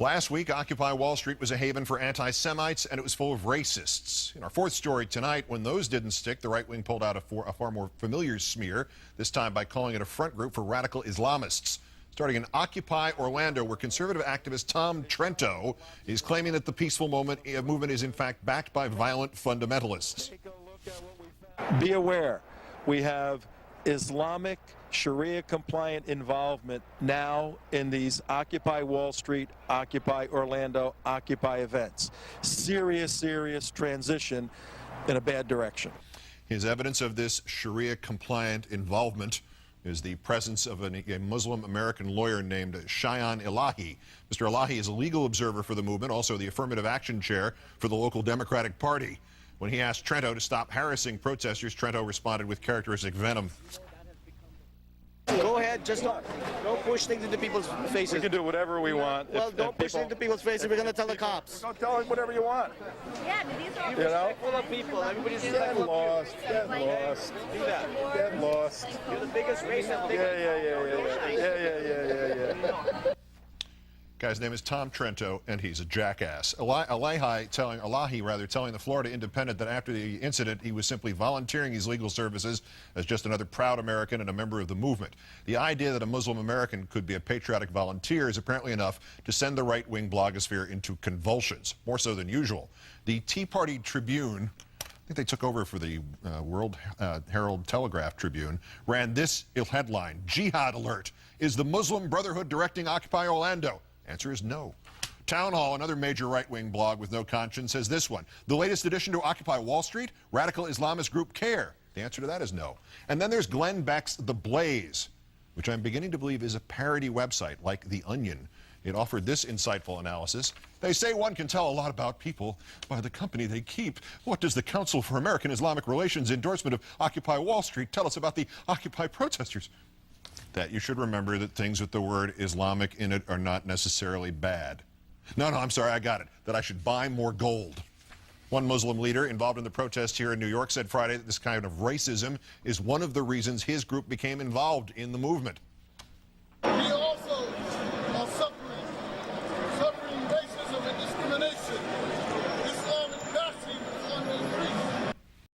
Last week, Occupy Wall Street was a haven for anti-Semites, and it was full of racists. In our fourth story tonight, when those didn't stick, the right wing pulled out a far more familiar smear, this time by calling it a front group for radical Islamists. Starting in Occupy Orlando, where conservative activist Tom Trento is claiming that the peaceful movement is in fact backed by violent fundamentalists. Be aware, we have Islamic Sharia-compliant involvement now in these Occupy Wall Street, Occupy Orlando, Occupy events. Serious transition in a bad direction. His evidence of this Sharia-compliant involvement is the presence of a Muslim American lawyer named Shayan Elahi. Mr. Elahi is a legal observer for the movement, also the affirmative action chair for the local Democratic Party. When he asked Trento to stop harassing protesters, Trento responded with characteristic venom. Go ahead, just don't push things into people's faces. We can do whatever we want. Well, don't push it into people's faces. We're going to tell the cops. Don't tell them whatever you want. Yeah, but these are all You know? Full of people. Everybody's Get lost. Get lost. do that. Get lost. You're the biggest racist thing. Yeah. Guy's name is Tom Trento, and he's a jackass. Elahi telling the Florida Independent that after the incident, he was simply volunteering his legal services as just another proud American and a member of the movement. The idea that a Muslim American could be a patriotic volunteer is apparently enough to send the right-wing blogosphere into convulsions, more so than usual. The Tea Party Tribune, I think they took over for the World Herald Telegraph Tribune, ran this headline: Jihad alert. Is the Muslim Brotherhood directing Occupy Orlando? Answer is no. Town Hall, another major right-wing blog with no conscience, says this one: the latest addition to Occupy Wall Street, radical Islamist group CARE. The answer to that is no. And then there's Glenn Beck's The Blaze, which I'm beginning to believe is a parody website like The Onion. It offered this insightful analysis. They say one can tell a lot about people by the company they keep. What does the Council for American Islamic Relations endorsement of Occupy Wall Street tell us about the Occupy protesters? That you should remember that things with the word Islamic in it are not necessarily bad. No, I'm sorry, I got it. That I should buy more gold. One Muslim leader involved in the protest here in New York said Friday that this kind of racism is one of the reasons his group became involved in the movement.